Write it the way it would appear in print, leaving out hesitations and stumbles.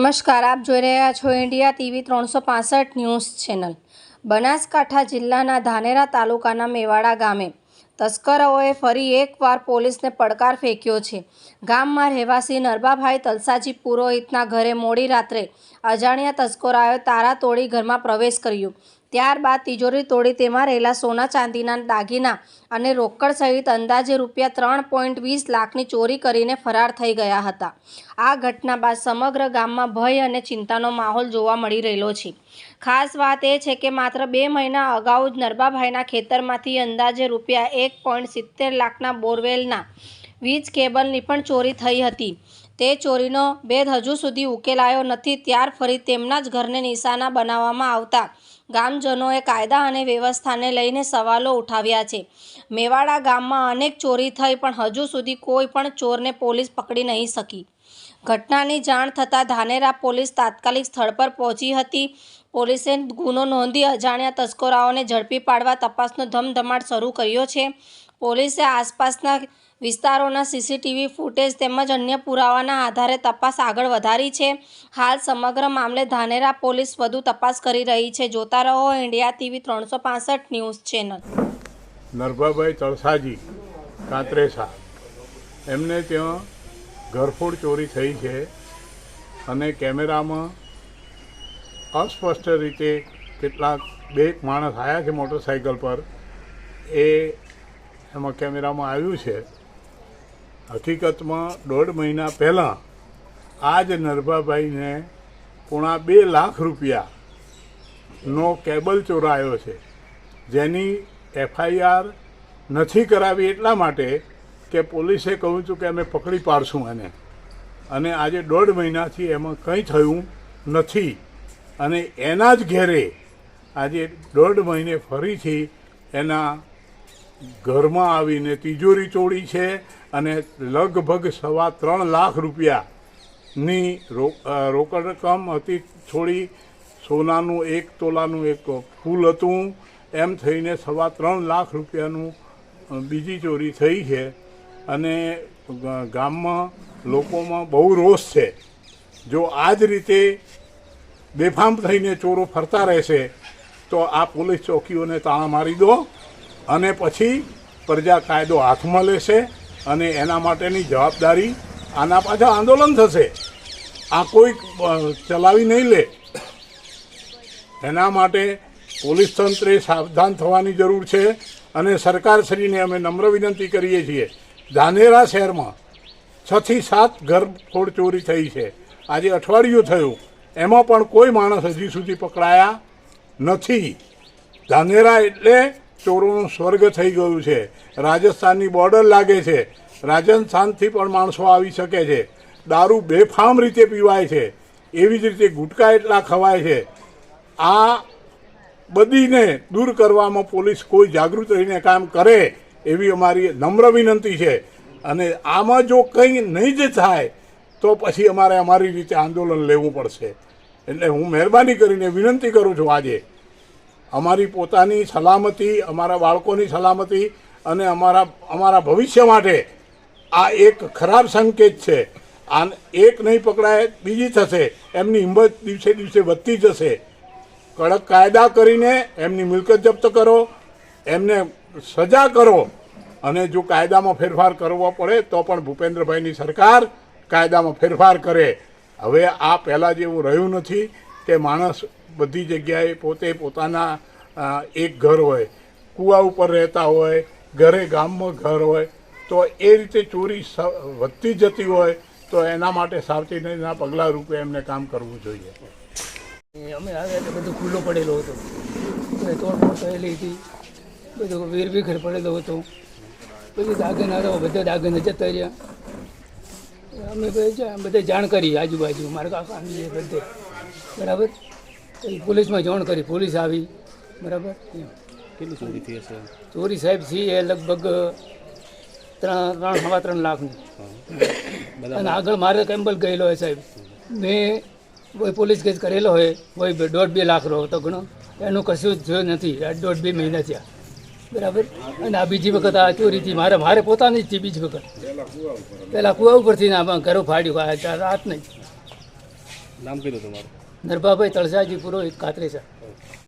નમસ્કાર, આપ જોઈ રહ્યા છો India TV 365 news channel. Banaskantha જિલ્લાના ધાનેરા તાલુકાના મેવાડા ગામે તસ્કરોએ ફરી એકવાર પોલીસને પડકાર ફેંક્યો છે। ગામમાં રહેવાસી નરબાભાઈ તલસાજી પુરોહિતના ઘરે મોડી રાત્રે અજાણ્યા તસ્કરોએ તાળા તોડી ઘરમાં પ્રવેશ કર્યો। ત્યારબાદ તિજોરી તોડી તેમાં રહેલા સોના ચાંદીના દાગીના અને રોકડ સહિત અંદાજે રૂપિયા 3.20 લાખની ચોરી કરીને ફરાર થઈ ગયા હતા। આ ઘટના બાદ સમગ્ર ગામમાં ભય અને ચિંતાનો માહોલ જોવા મળી રહેલો છે। ખાસ વાત એ છે કે માત્ર 2 મહિના અગાઉ જ નરબાભાઈના ખેતરમાંથી અંદાજે રૂપિયા 1.70 લાખના બોરવેલના વીજ કેબલની પણ ચોરી થઈ હતી। તે ચોરીનો ભેદ હજુ સુધી ઉકેલાયો નથી। ત્યાર ફરી તેમના જ ઘરને નિશાના બનાવવામાં આવતા ગામજનોએ કાયદા અને વ્યવસ્થાને લઈને સવાલો ઉઠાવ્યા છે। મેવાડા ગામમાં અનેક ચોરી થઈ પણ હજુ સુધી કોઈ પણ ચોરને પોલીસ પકડી નહીં શકી। ઘટનાની જાણ થતાં ધાનેરા પોલીસ તાત્કાલિક સ્થળ પર પહોંચી હતી। પોલીસે ગુનો નોંધી અજાણ્યા તસ્કરોને ઝડપી પાડવા તપાસનો ધમધમાટ શરૂ કર્યો છે। પોલીસે આસપાસના વિસ્તારોના સીસીટીવી ફૂટેજ તેમજ અન્ય પુરાવાના આધારે તપાસ આગળ વધારી છે। હાલ સમગ્ર મામલે ધાનેરા પોલીસ વધુ તપાસ કરી રહી છે। જોતા રહો ઇન્ડિયા ટીવી 365 ન્યૂઝ ચેનલ। નરબાભાઈ તલસાજી કાતરેસા એમને ત્યાં ઘરફોડ ચોરી થઈ છે અને કેમેરામાં અસ્પષ્ટ રીતે કેટલાક 2 માણસ આવ્યા છે મોટરસાઇકલ પર, એમાં કેમેરામાં આવ્યું છે। હકીકતમાં 1.5 મહિના પહેલાં આ જ નરબાભાઈને 2.5 લાખ રૂપિયાનો કેબલ ચોરાયો છે, જેની FIR નથી કરાવી એટલા માટે કે પોલીસે કહ્યું હતું કે અમે પકડી પાડશું એને, અને આજે 1.5 મહિનાથી એમાં કંઈ થયું નથી। અને એના જ ઘેરે આજે 1.5 મહિને ફરીથી એના ઘરમાં આવીને તિજોરી તોડી છે અને લગભગ 3.25 લાખ રૂપિયાની રોકડ રકમ હતી, થોડી સોનાનું 1 તોલાનું એક ફૂલ હતું, એમ થઈને 3.25 લાખ રૂપિયાનું બીજી ચોરી થઈ છે। અને ગામમાં લોકોમાં બહુ રોષ છે। જો આ જ રીતે બેફામ થઈને ચોરો ફરતા રહેશે તો આ પોલીસ ચોકીઓને તાળા મારી દો અને પછી પ્રજા કાયદો હાથમાં લેશે અને એના માટેની જવાબદારી આના પાછળ આંદોલન થશે। આ કોઈ ચલાવી નહીં લે। એના માટે પોલીસ તંત્રે સાવધાન થવાની જરૂર છે અને સરકારશ્રીને અમે નમ્ર વિનંતી કરીએ છીએ। ધાનેરા શહેરમાં 6 થી 7 ઘરફોડ ચોરી થઈ છે, આજે અઠવાડિયું થયું, એમાં પણ કોઈ માણસ હજી સુધી પકડાયા નથી। ધાનેરા એટલે ચોરોનું સ્વર્ગ થઈ ગયું છે। રાજસ્થાનની બોર્ડર લાગે છે, રાજસ્થાનથી પણ માણસો આવી શકે છે। દારૂ બેફામ રીતે પીવાય છે, એવી જ રીતે ગુટકા એટલા ખવાય છે। આ બધીને દૂર કરવામાં પોલીસ કોઈ જાગૃત રહીને કામ કરે એવી અમારી નમ્ર વિનંતી છે। અને આમાં જો કંઈ નહીં જ થાય તો પછી અમારે અમારી રીતે આંદોલન લેવું પડશે। એટલે હું મહેરબાની કરીને વિનંતી કરું છું, આજે અમારી પોતાની સલામતી, અમારા બાળકોની સલામતી અને અમારા ભવિષ્ય માટે આ એક ખરાબ સંકેત છે। આ એક નહીં પકડાય બીજી થશે, એમની હિંમત દિવસે દિવસે વધતી જશે। કડક કાયદા કરીને એમની મિલકત જપ્ત કરો, એમને સજા કરો, અને જો કાયદામાં ફેરફાર કરવો પડે તો પણ ભૂપેન્દ્રભાઈની સરકાર કાયદામાં ફેરફાર કરે। હવે આ પહેલાં જેવું રહ્યું નથી કે માણસ બધી જગ્યાએ પોતે પોતાના એક ઘર હોય, કૂવા ઉપર રહેતા હોય, ઘરે ગામમાં ઘર હોય, તો એ રીતે ચોરી વધતી જતી હોય તો એના માટે સાવચેતીના પગલાં રૂપે એમને કામ કરવું જોઈએ। અમે આવ્યા એટલે બધું ખુલ્લો પડેલો હતો, તોડફોડ થયેલી હતી, બધું વેરવિખેર પડેલો હતો, પછી દાગીના બધા દાગીના જતા રહ્યા। અમે બધે જાણ કરી આજુબાજુ, મારા કાકા બધે, બરાબર, પોલીસમાં જાણ કરી, પોલીસ આવી, બરાબર। કેટલી ચોરી થઈ હશે? ચોરી સાહેબ છે એ લગભગ 3.25 લાખની, અને આગળ મારે કેમ્બલ ગયેલો હોય સાહેબ, મેં કોઈ પોલીસ કેસ કરેલો હોય, કોઈ 1.5-2 લાખ રહો તો ઘણો, એનું કશું જ જોયું નથી। 1.5-2 મહિના થયા, બરાબર। અને આ બીજી વખત આ ચોરીથી મારે પોતાની જ હતી। બીજી વખત પહેલાં કૂવા ઉપરથી ઘરો ફાડ્યું, રાત નહીં। નામ કીધું તમારું? નરભાભાઈ તળસાજી પુરોહિત કાતરેસા.